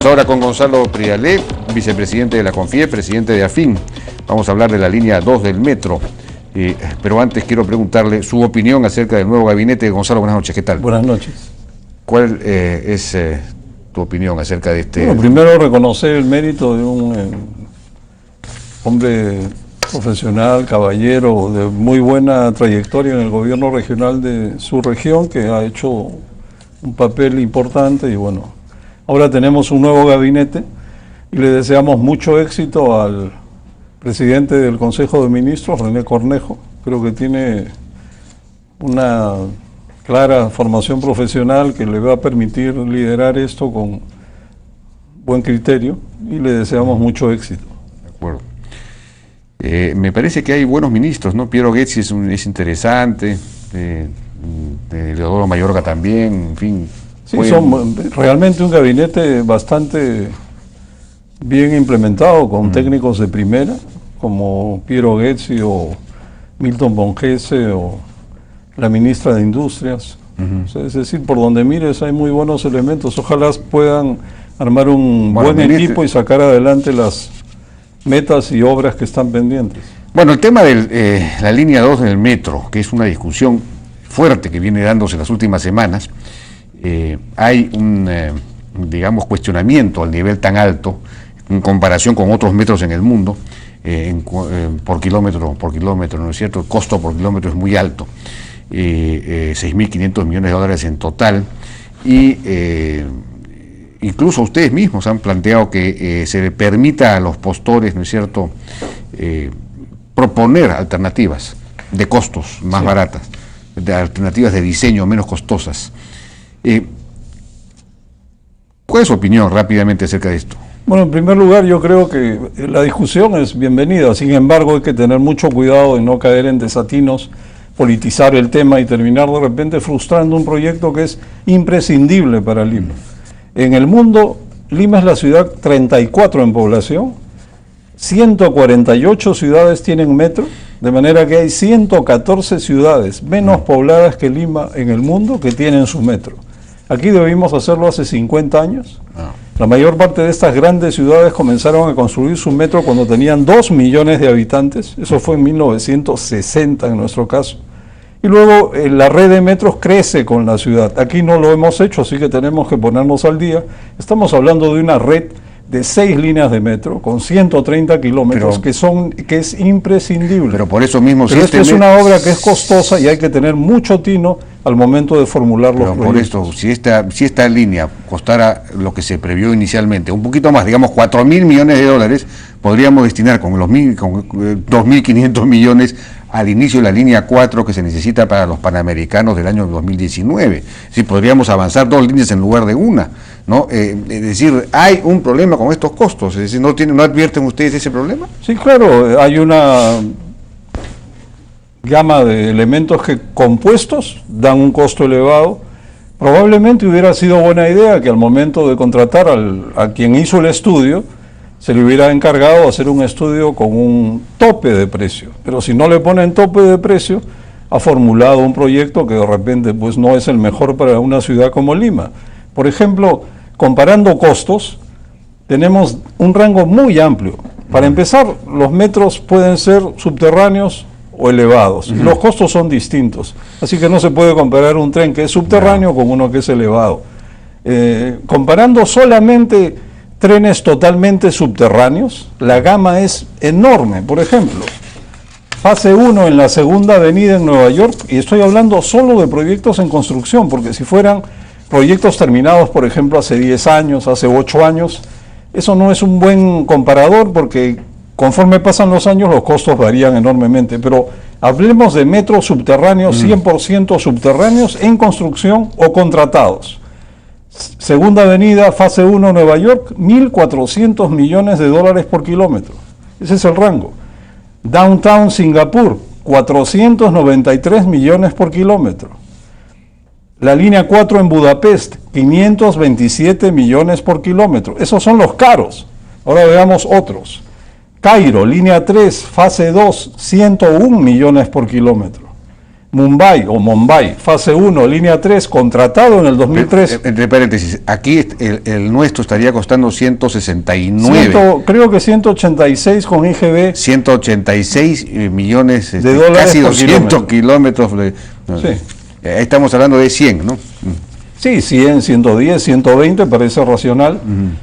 ahora con Gonzalo Prialé, vicepresidente de la CONFIEP, presidente de AFIN. Vamos a hablar de la línea 2 del metro. Pero antes quiero preguntarle su opinión acerca del nuevo gabinete. Gonzalo, buenas noches, ¿qué tal? Buenas noches. ¿Cuál es tu opinión acerca de este...? Bueno, primero reconocer el mérito de un hombre profesional, caballero, de muy buena trayectoria en el gobierno regional de su región, que ha hecho un papel importante y bueno, ahora tenemos un nuevo gabinete y le deseamos mucho éxito al presidente del Consejo de Ministros, René Cornejo. Creo que tiene una clara formación profesional que le va a permitir liderar esto con buen criterio y le deseamos mucho éxito. De acuerdo. Me parece que hay buenos ministros, ¿no? Piero Ghezzi es interesante, Leodoro Mayorga también, en fin. Sí, son realmente un gabinete bastante bien implementado, con técnicos de primera, como Piero Ghezzi o Milton Bongese o la ministra de Industrias. O sea, es decir, por donde mires hay muy buenos elementos. Ojalá puedan armar un buen equipo y sacar adelante las metas y obras que están pendientes. Bueno, el tema de la línea 2 del metro, que es una discusión fuerte que viene dándose en las últimas semanas, hay un, digamos, cuestionamiento al nivel tan alto en comparación con otros metros en el mundo, por kilómetro, ¿no es cierto? El costo por kilómetro es muy alto, 6.500 millones de dólares en total, y incluso ustedes mismos han planteado que se le permita a los postores, ¿no es cierto?, proponer alternativas de costos más baratas, de alternativas de diseño menos costosas. ¿Cuál es su opinión rápidamente acerca de esto? Bueno, en primer lugar, yo creo que la discusión es bienvenida. Sin embargo, hay que tener mucho cuidado de no caer en desatinos, politizar el tema y terminar de repente frustrando un proyecto que es imprescindible para Lima. En el mundo, Lima es la ciudad 34 en población, 148 ciudades tienen metro, de manera que hay 114 ciudades menos pobladas que Lima en el mundo que tienen su metro. Aquí debimos hacerlo hace 50 años. La mayor parte de estas grandes ciudades comenzaron a construir su metro cuando tenían 2 millones de habitantes, eso fue en 1960 en nuestro caso. Y luego la red de metros crece con la ciudad. Aquí no lo hemos hecho, así que tenemos que ponernos al día. Estamos hablando de una red de 6 líneas de metro con 130 kilómetros que es imprescindible. Pero por eso mismo... Pero esta es una obra que es costosa y hay que tener mucho tino al momento de formular los proyectos. Por esto, si esta línea costara lo que se previó inicialmente, un poquito más, digamos 4.000 millones de dólares, podríamos destinar con 2.500 millones al inicio de la línea 4 que se necesita para los Panamericanos del año 2019. Si podríamos avanzar 2 líneas en lugar de una, ¿no? Es decir, hay un problema con estos costos, es decir, ¿no advierten ustedes ese problema? Sí, claro, hay una gama de elementos que compuestos dan un costo elevado. Probablemente hubiera sido buena idea que al momento de contratar a quien hizo el estudio, se le hubiera encargado hacer un estudio con un tope de precio, pero si no le ponen tope de precio, ha formulado un proyecto que de repente pues no es el mejor para una ciudad como Lima. Por ejemplo, comparando costos, tenemos un rango muy amplio. Para empezar, los metros pueden ser subterráneos o elevados, y los costos son distintos, así que no se puede comparar un tren que es subterráneo con uno que es elevado. Comparando solamente trenes totalmente subterráneos, la gama es enorme. Por ejemplo, fase 1 en la Segunda Avenida en Nueva York, y estoy hablando solo de proyectos en construcción, porque si fueran proyectos terminados, por ejemplo, hace 10 años, hace 8 años, eso no es un buen comparador, porque conforme pasan los años los costos varían enormemente. Pero hablemos de metros subterráneos, 100% subterráneos en construcción o contratados. Segunda Avenida, fase 1, Nueva York, 1.400 millones de dólares por kilómetro. Ese es el rango. Downtown Singapur, 493 millones por kilómetro. La línea 4 en Budapest, 527 millones por kilómetro. Esos son los caros. Ahora veamos otros. Cairo, línea 3, fase 2, 101 millones por kilómetro. Mumbai, fase 1, línea 3, contratado en el 2003. Entre paréntesis, aquí el nuestro estaría costando 169. Creo que 186 con IGB. 186 millones de dólares, casi 200 kilómetros. Sí. Ahí estamos hablando de 100, ¿no? Sí, 100, 110, 120 parece racional.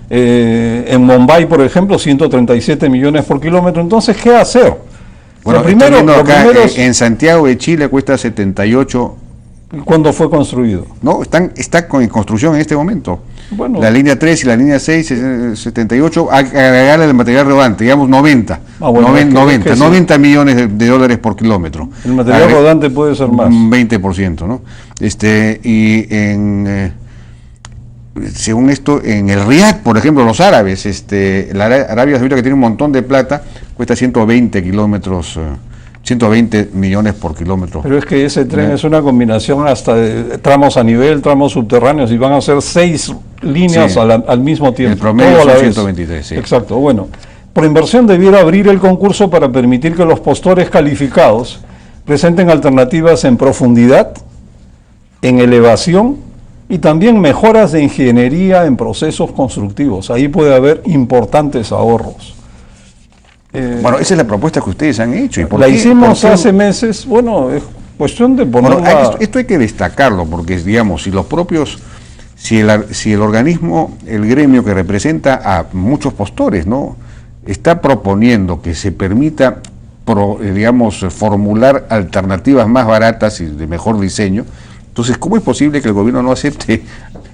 En Mumbai, por ejemplo, 137 millones por kilómetro. Entonces, ¿qué hacer? Bueno, primero en Santiago de Chile cuesta 78. ¿Cuándo fue construido? No, está en construcción en este momento. Bueno, la línea 3 y la línea 6, 78, agregarle el material rodante, digamos 90. 90 millones de dólares por kilómetro. El material rodante puede ser más. Un 20%, ¿no? Según esto, en el Riad, por ejemplo, los árabes, la Arabia Saudita, que tiene un montón de plata, cuesta 120 kilómetros, 120 millones por kilómetro. Pero es que ese tren es una combinación hasta de tramos a nivel, tramos subterráneos, y van a ser 6 líneas sí, al mismo tiempo. El promedio son 123, sí. Exacto, bueno. Por inversión debiera abrir el concurso para permitir que los postores calificados presenten alternativas en profundidad, en elevación, y también mejoras de ingeniería en procesos constructivos. Ahí puede haber importantes ahorros. Bueno, esa es la propuesta que ustedes han hecho. ¿Y la hicimos hace meses. Bueno, es cuestión de ponerla... Bueno, esto hay que destacarlo, porque digamos, si el organismo, el gremio que representa a muchos postores, ¿no?, está proponiendo que se permita, formular alternativas más baratas y de mejor diseño, entonces, ¿cómo es posible que el gobierno no acepte?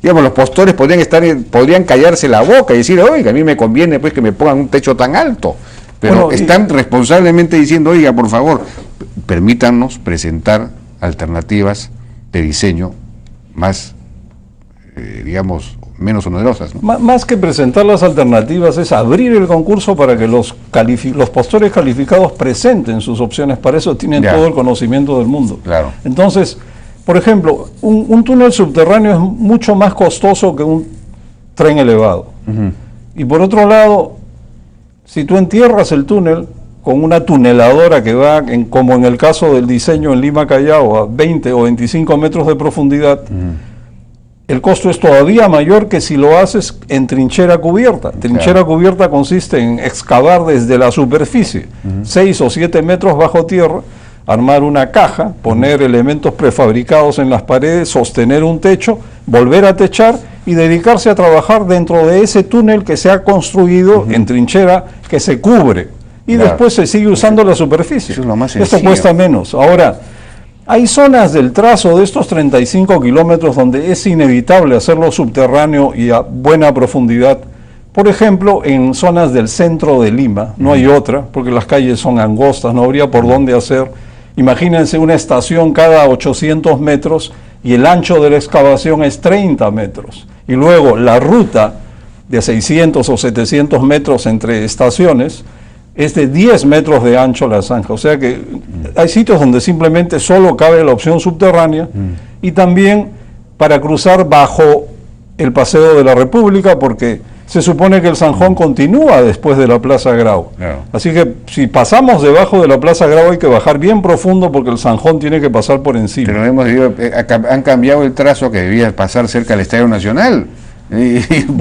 Digamos, los postores podrían callarse la boca y decir, oiga, a mí me conviene pues que me pongan un techo tan alto. Pero están responsablemente diciendo, oiga, por favor, permítanos presentar alternativas de diseño más, menos onerosas, ¿no? Más que presentar las alternativas, es abrir el concurso para que los postores calificados presenten sus opciones. Para eso tienen todo el conocimiento del mundo. Claro. Entonces, por ejemplo, un túnel subterráneo es mucho más costoso que un tren elevado. Y por otro lado, si tú entierras el túnel con una tuneladora que va, como en el caso del diseño en Lima Callao, a 20 o 25 metros de profundidad, el costo es todavía mayor que si lo haces en trinchera cubierta. Trinchera cubierta consiste en excavar desde la superficie, 6 o 7 metros bajo tierra, armar una caja, poner elementos prefabricados en las paredes, sostener un techo, volver a techar y dedicarse a trabajar dentro de ese túnel que se ha construido en trinchera, que se cubre, y después se sigue usando la superficie. Eso es lo más sencillo. Esto cuesta menos. Ahora, hay zonas del trazo de estos 35 kilómetros donde es inevitable hacerlo subterráneo y a buena profundidad. Por ejemplo, en zonas del centro de Lima, no hay otra, porque las calles son angostas, no habría por dónde hacer. Imagínense una estación cada 800 metros y el ancho de la excavación es 30 metros. Y luego la ruta de 600 o 700 metros entre estaciones es de 10 metros de ancho la zanja. O sea que hay sitios donde simplemente solo cabe la opción subterránea, y también para cruzar bajo el Paseo de la República, porque se supone que el Zanjón continúa después de la Plaza Grau. Así que si pasamos debajo de la Plaza Grau hay que bajar bien profundo, porque el Zanjón tiene que pasar por encima. Pero han cambiado el trazo que debía pasar cerca del Estadio Nacional.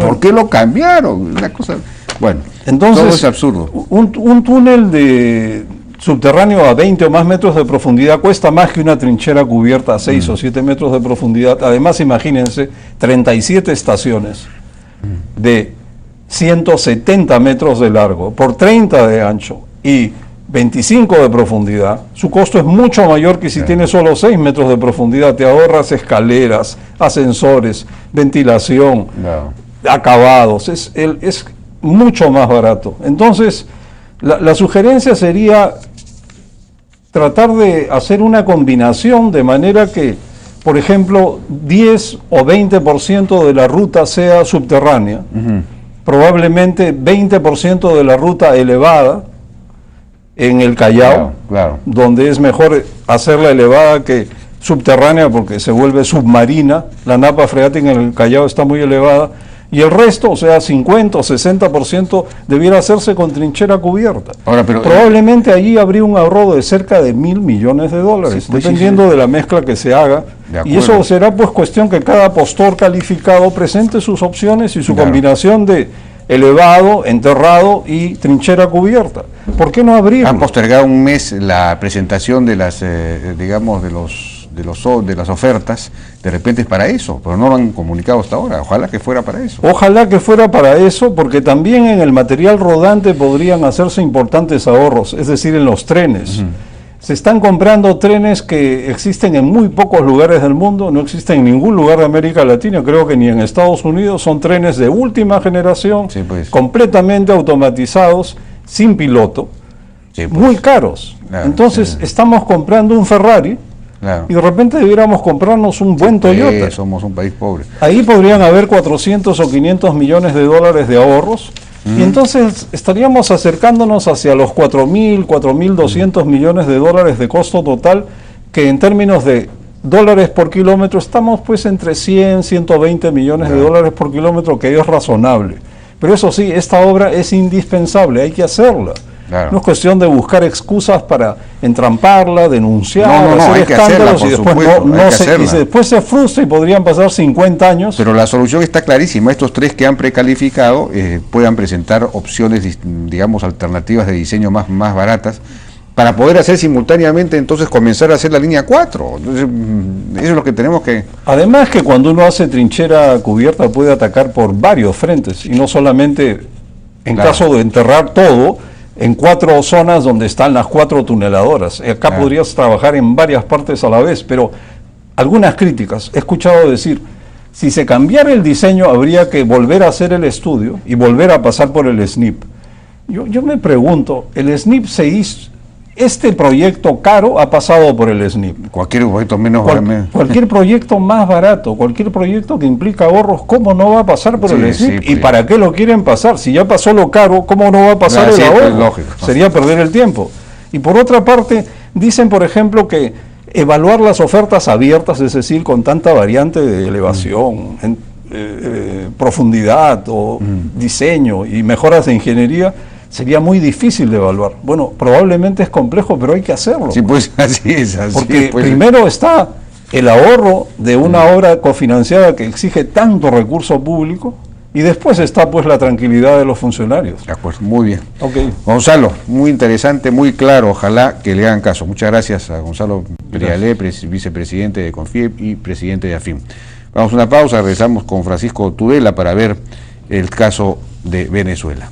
¿Por qué lo cambiaron? Una cosa... Bueno, entonces, todo es absurdo. Un túnel subterráneo a 20 o más metros de profundidad cuesta más que una trinchera cubierta a 6 o 7 metros de profundidad. Además, imagínense, 37 estaciones de 170 metros de largo por 30 de ancho y 25 de profundidad. Su costo es mucho mayor que si tiene solo 6 metros de profundidad. Te ahorras escaleras, ascensores, ventilación, acabados. Es mucho más barato. Entonces, la sugerencia sería tratar de hacer una combinación de manera que, por ejemplo, 10 o 20% de la ruta sea subterránea, probablemente 20% de la ruta elevada en el Callao, donde es mejor hacerla elevada que subterránea porque se vuelve submarina. La napa freática en el Callao está muy elevada, Y el resto, o sea, 50 o 60%, debiera hacerse con trinchera cubierta. Ahora, pero, probablemente allí habría un ahorro de cerca de $1.000 millones, sí, pues, dependiendo de la mezcla que se haga. Y eso será pues cuestión que cada postor calificado presente sus opciones y su combinación de elevado, enterrado y trinchera cubierta. ¿Por qué no abrirlo? Han postergado un mes la presentación de las, digamos, de las ofertas. De repente es para eso, pero no lo han comunicado hasta ahora. Ojalá que fuera para eso. Ojalá que fuera para eso, porque también en el material rodante podrían hacerse importantes ahorros, es decir, en los trenes. Se están comprando trenes que existen en muy pocos lugares del mundo, no existen en ningún lugar de América Latina, creo que ni en Estados Unidos. Son trenes de última generación, sí, pues, completamente automatizados, sin piloto, sí, pues, muy caros. Claro, entonces sí, estamos comprando un Ferrari, claro, y de repente debiéramos comprarnos un buen Toyota. Somos un país pobre. Ahí podrían haber 400 o 500 millones de dólares de ahorros. Y entonces estaríamos acercándonos hacia los 4.000, 4.200 millones de dólares de costo total, que en términos de dólares por kilómetro estamos pues entre 100, 120 millones de dólares por kilómetro, que es razonable. Pero eso sí, esta obra es indispensable, hay que hacerla. Claro. No es cuestión de buscar excusas para entramparla, denunciar, hacer escándalos, y después después se frustra y podrían pasar 50 años. Pero la solución está clarísima. Estos tres que han precalificado puedan presentar opciones, digamos, alternativas de diseño más baratas, para poder hacer simultáneamente, entonces comenzar a hacer la línea 4. Entonces, eso es lo que tenemos que... Además que cuando uno hace trinchera cubierta puede atacar por varios frentes, y no solamente en caso de enterrar todo, en 4 zonas donde están las 4 tuneladoras. Acá podrías trabajar en varias partes a la vez, pero algunas críticas. He escuchado decir, si se cambiara el diseño habría que volver a hacer el estudio y volver a pasar por el SNIP. Yo me pregunto, el SNIP se hizo... Este proyecto caro ha pasado por el SNIP. Cualquier proyecto cualquier proyecto más barato, cualquier proyecto que implica ahorros, ¿cómo no va a pasar por el SNIP? ¿Y para qué lo quieren pasar? Si ya pasó lo caro, ¿cómo no va a pasar el ahorro? Lógico. Sería perder el tiempo. Y por otra parte, dicen, por ejemplo, que evaluar las ofertas abiertas, es decir, con tanta variante de elevación, profundidad o diseño y mejoras de ingeniería, sería muy difícil de evaluar. Bueno, probablemente es complejo, pero hay que hacerlo. Sí, pues así es. Porque primero está el ahorro de una obra cofinanciada que exige tanto recurso público, y después está pues la tranquilidad de los funcionarios. De acuerdo, muy bien. Okay. Gonzalo, muy interesante, muy claro, ojalá que le hagan caso. Muchas gracias a Gonzalo Prialé, vicepresidente de CONFIEP y presidente de AFIM. Vamos a una pausa, regresamos con Francisco Tudela para ver el caso de Venezuela.